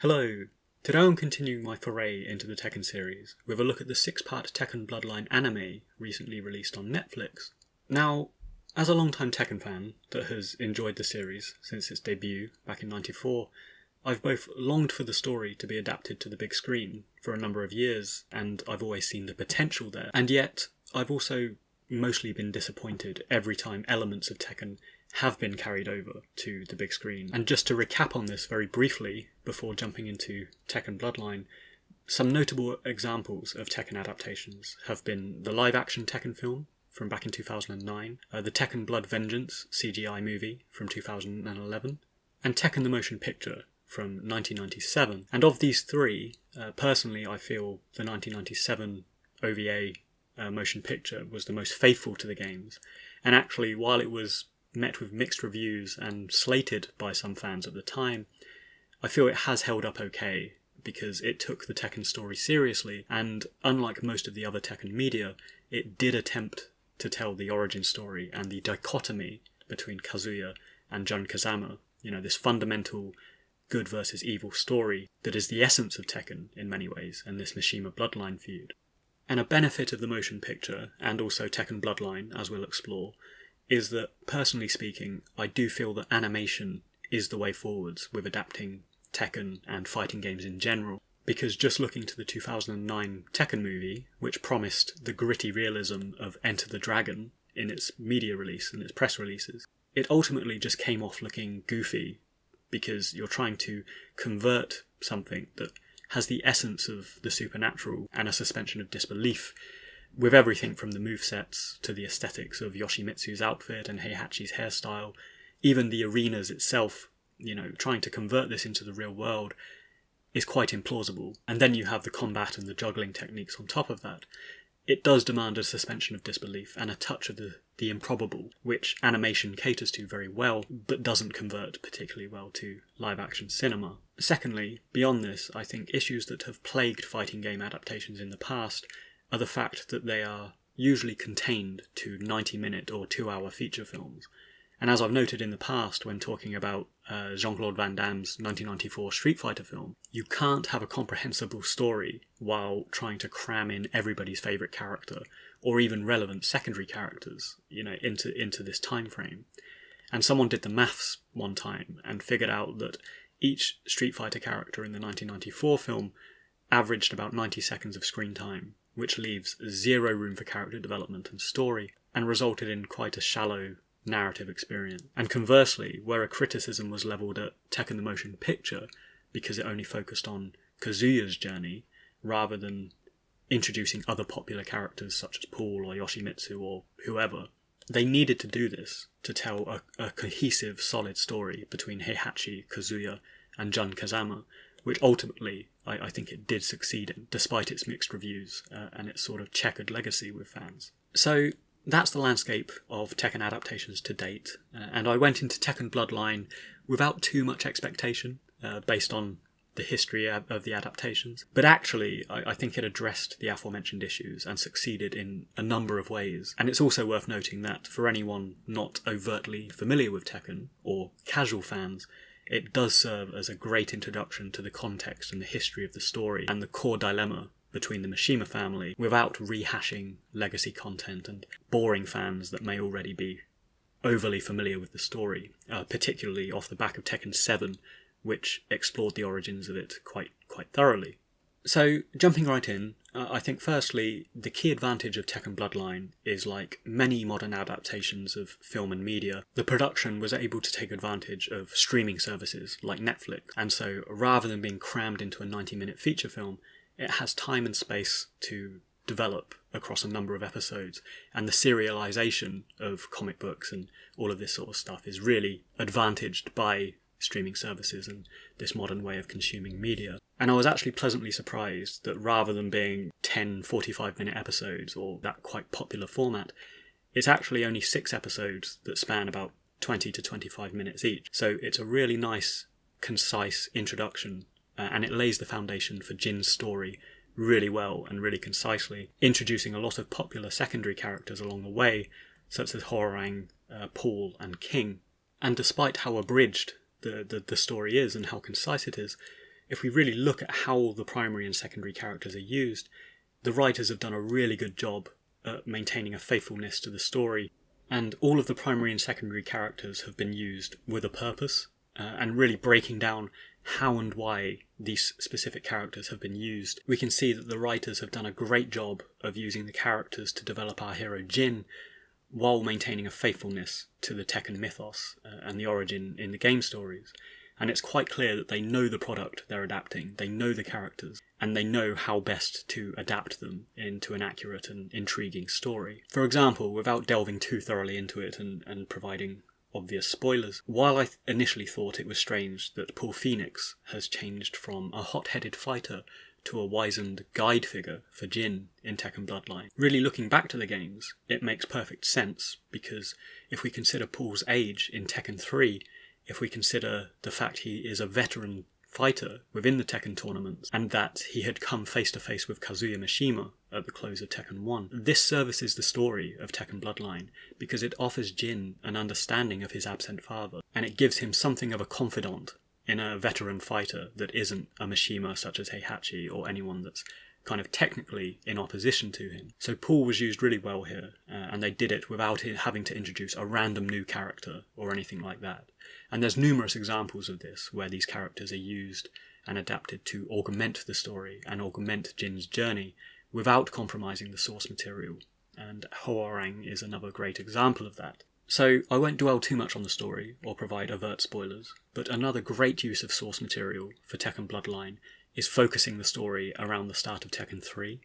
Hello! Today I'm continuing my foray into the Tekken series with a look at the 6-part Tekken Bloodline anime recently released on Netflix. Now, as a long-time Tekken fan that has enjoyed the series since its debut back in '94, I've both longed for the story to be adapted to the big screen for a number of years, and I've always seen the potential there, and yet I've also mostly been disappointed every time elements of Tekken have been carried over to the big screen. And just to recap on this very briefly before jumping into Tekken Bloodline, some notable examples of Tekken adaptations have been the live-action Tekken film from back in 2009, the Tekken Blood Vengeance CGI movie from 2011, and Tekken the Motion Picture from 1997. And of these three, personally I feel the 1997 OVA motion picture was the most faithful to the games, and actually while it was met with mixed reviews and slated by some fans at the time, I feel it has held up okay because it took the Tekken story seriously, and unlike most of the other Tekken media, it did attempt to tell the origin story and the dichotomy between Kazuya and Jin Kazama, this fundamental good versus evil story that is the essence of Tekken in many ways, and this Mishima Bloodline feud. And a benefit of the motion picture, and also Tekken Bloodline, as we'll explore, is that, personally speaking, I do feel that animation is the way forwards with adapting Tekken and fighting games in general, because just looking to the 2009 Tekken movie, which promised the gritty realism of Enter the Dragon in its media release and its press releases, it ultimately just came off looking goofy, because you're trying to convert something that has the essence of the supernatural and a suspension of disbelief, with everything from the movesets to the aesthetics of Yoshimitsu's outfit and Heihachi's hairstyle, even the arenas itself, trying to convert this into the real world is quite implausible. And then you have the combat and the juggling techniques on top of that. It does demand a suspension of disbelief and a touch of the improbable, which animation caters to very well, but doesn't convert particularly well to live-action cinema. Secondly, beyond this, I think issues that have plagued fighting game adaptations in the past are the fact that they are usually contained to 90-minute or 2-hour feature films. And as I've noted in the past when talking about Jean-Claude Van Damme's 1994 Street Fighter film, you can't have a comprehensible story while trying to cram in everybody's favourite character, or even relevant secondary characters, into this time frame. And someone did the maths one time and figured out that each Street Fighter character in the 1994 film averaged about 90 seconds of screen time, which leaves zero room for character development and story, and resulted in quite a shallow narrative experience. And conversely, where a criticism was levelled at Tekken the Motion Picture because it only focused on Kazuya's journey, rather than introducing other popular characters such as Paul or Yoshimitsu or whoever, they needed to do this to tell a cohesive, solid story between Heihachi, Kazuya, and Jin Kazama, which ultimately I think it did succeed in, despite its mixed reviews and its sort of checkered legacy with fans. So that's the landscape of Tekken adaptations to date, and I went into Tekken Bloodline without too much expectation, based on the history of the adaptations. But actually, I think it addressed the aforementioned issues and succeeded in a number of ways. And it's also worth noting that for anyone not overtly familiar with Tekken, or casual fans, it does serve as a great introduction to the context and the history of the story and the core dilemma between the Mishima family, without rehashing legacy content and boring fans that may already be overly familiar with the story, particularly off the back of Tekken 7, which explored the origins of it quite thoroughly. So, jumping right in, I think firstly, the key advantage of Tekken Bloodline is, like many modern adaptations of film and media, the production was able to take advantage of streaming services like Netflix, and so rather than being crammed into a 90-minute feature film, it has time and space to develop across a number of episodes, and the serialization of comic books and all of this sort of stuff is really advantaged by streaming services and this modern way of consuming media. And I was actually pleasantly surprised that rather than being 10 45-minute episodes, or that quite popular format, it's actually only 6 episodes that span about 20 to 25 minutes each. So it's a really nice, concise introduction, and it lays the foundation for Jin's story really well and really concisely, introducing a lot of popular secondary characters along the way, such as Hororang, Paul and King. And despite how abridged the story is and how concise it is, if we really look at how the primary and secondary characters are used, the writers have done a really good job at maintaining a faithfulness to the story, and all of the primary and secondary characters have been used with a purpose, and really breaking down how and why these specific characters have been used. We can see that the writers have done a great job of using the characters to develop our hero Jin, while maintaining a faithfulness to the Tekken mythos and the origin in the game stories. And it's quite clear that they know the product they're adapting, they know the characters, and they know how best to adapt them into an accurate and intriguing story. For example, without delving too thoroughly into it and providing obvious spoilers, while I initially thought it was strange that Paul Phoenix has changed from a hot-headed fighter to a wizened guide figure for Jin in Tekken Bloodline, really looking back to the games, it makes perfect sense, because if we consider Paul's age in Tekken 3, if we consider the fact he is a veteran fighter within the Tekken tournaments, and that he had come face to face with Kazuya Mishima at the close of Tekken 1, this services the story of Tekken Bloodline, because it offers Jin an understanding of his absent father, and it gives him something of a confidant in a veteran fighter that isn't a Mishima such as Heihachi or anyone that's kind of technically in opposition to him. So Paul was used really well here, and they did it without having to introduce a random new character or anything like that. And there's numerous examples of this where these characters are used and adapted to augment the story and augment Jin's journey without compromising the source material, and Hoarang is another great example of that. So I won't dwell too much on the story or provide overt spoilers, but another great use of source material for Tekken Bloodline is focusing the story around the start of Tekken 3.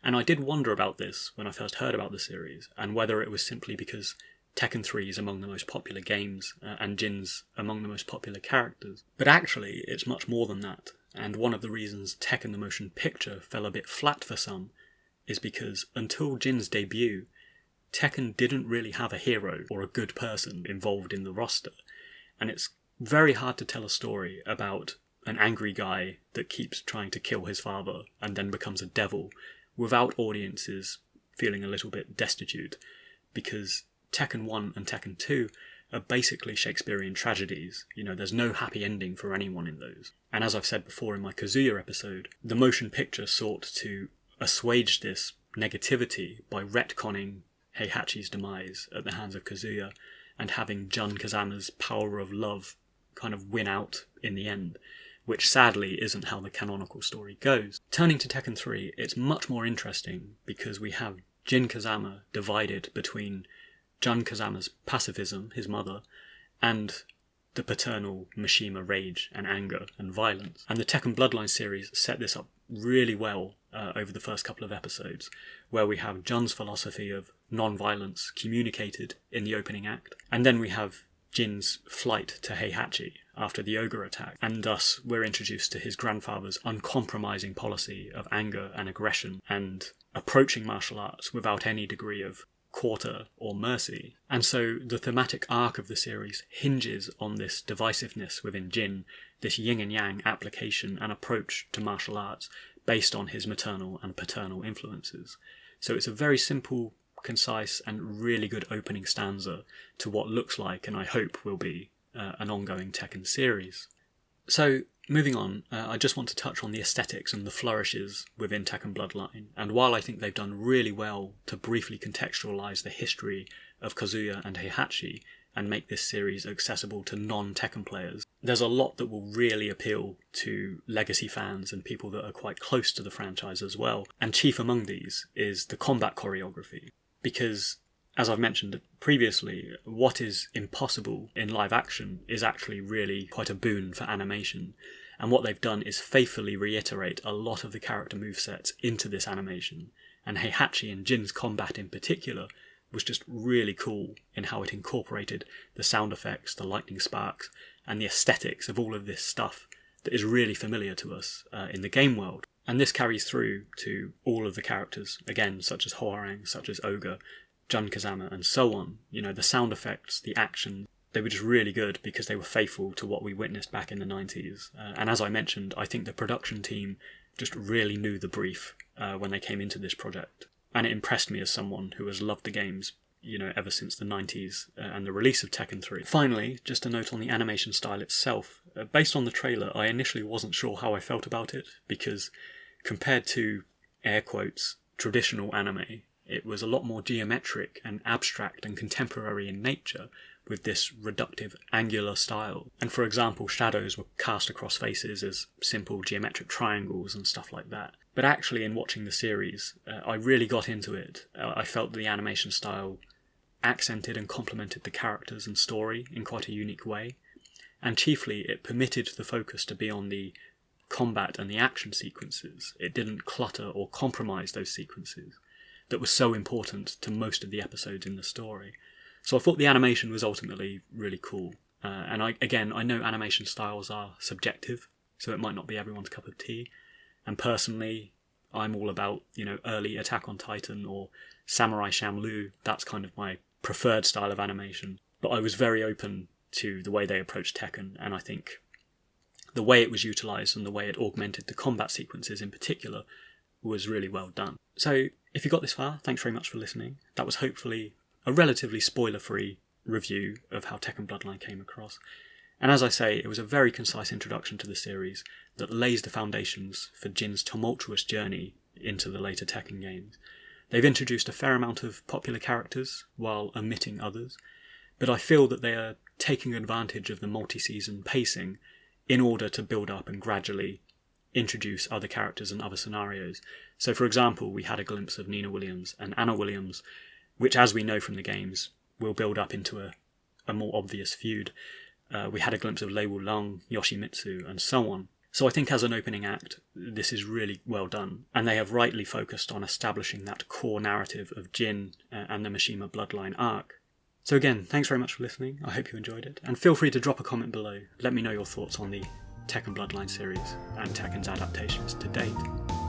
And I did wonder about this when I first heard about the series, and whether it was simply because Tekken 3 is among the most popular games and Jin's among the most popular characters. But actually, it's much more than that, and one of the reasons Tekken the Motion Picture fell a bit flat for some is because until Jin's debut, Tekken didn't really have a hero or a good person involved in the roster, and it's very hard to tell a story about an angry guy that keeps trying to kill his father and then becomes a devil without audiences feeling a little bit destitute, because Tekken 1 and Tekken 2 are basically Shakespearean tragedies. You know, there's no happy ending for anyone in those. And as I've said before in my Kazuya episode, the motion picture sought to assuage this negativity by retconning Heihachi's demise at the hands of Kazuya and having Jin Kazama's power of love kind of win out in the end, which sadly isn't how the canonical story goes. Turning to Tekken 3, it's much more interesting because we have Jin Kazama divided between Jin Kazama's pacifism, his mother, and the paternal Mishima rage and anger and violence. And the Tekken Bloodline series set this up really well over the first couple of episodes, where we have Jin's philosophy of non-violence communicated in the opening act, and then we have Jin's flight to Heihachi after the ogre attack, and thus we're introduced to his grandfather's uncompromising policy of anger and aggression and approaching martial arts without any degree of quarter or mercy. And so the thematic arc of the series hinges on this divisiveness within Jin, this yin and yang application and approach to martial arts based on his maternal and paternal influences. So it's a very simple, concise and really good opening stanza to what looks like, and I hope will be, an ongoing Tekken series. So, moving on, I just want to touch on the aesthetics and the flourishes within Tekken Bloodline, and while I think they've done really well to briefly contextualise the history of Kazuya and Heihachi and make this series accessible to non-Tekken players, there's a lot that will really appeal to legacy fans and people that are quite close to the franchise as well, and chief among these is the combat choreography, because as I've mentioned previously, what is impossible in live action is actually really quite a boon for animation. And what they've done is faithfully reiterate a lot of the character movesets into this animation. And Heihachi and Jin's combat in particular was just really cool in how it incorporated the sound effects, the lightning sparks, and the aesthetics of all of this stuff that is really familiar to us in the game world. And this carries through to all of the characters, again, such as Hoarang, such as Ogre, Jin Kazama, and so on. You know, the sound effects, the action, they were just really good because they were faithful to what we witnessed back in the 90s. And as I mentioned, I think the production team just really knew the brief when they came into this project. And it impressed me as someone who has loved the games ever since the 90s and the release of Tekken 3. Finally, just a note on the animation style itself. Based on the trailer, I initially wasn't sure how I felt about it, because compared to, air quotes, traditional anime, it was a lot more geometric and abstract and contemporary in nature, with this reductive angular style. And for example, shadows were cast across faces as simple geometric triangles and stuff like that. But actually, in watching the series, I really got into it. I felt the animation style accented and complemented the characters and story in quite a unique way. And chiefly, it permitted the focus to be on the combat and the action sequences. It didn't clutter or compromise those sequences that were so important to most of the episodes in the story. So I thought the animation was ultimately really cool. And I know animation styles are subjective, so it might not be everyone's cup of tea. And personally, I'm all about, early Attack on Titan or Samurai Champloo. That's kind of my preferred style of animation. But I was very open to the way they approached Tekken, and I think the way it was utilised and the way it augmented the combat sequences in particular was really well done. So if you got this far, thanks very much for listening. That was hopefully a relatively spoiler-free review of how Tekken Bloodline came across. And as I say, it was a very concise introduction to the series that lays the foundations for Jin's tumultuous journey into the later Tekken games. They've introduced a fair amount of popular characters while omitting others, but I feel that they are taking advantage of the multi-season pacing in order to build up and gradually introduce other characters and other scenarios. So for example, we had a glimpse of Nina Williams and Anna Williams, which, as we know from the games, will build up into a more obvious feud. We had a glimpse of Lei Wulong, Yoshimitsu, and so on. So I think as an opening act, this is really well done, and they have rightly focused on establishing that core narrative of Jin and the Mishima Bloodline arc. So again, thanks very much for listening. I hope you enjoyed it, and feel free to drop a comment below. Let me know your thoughts on the Tekken Bloodline series and Tekken's adaptations to date.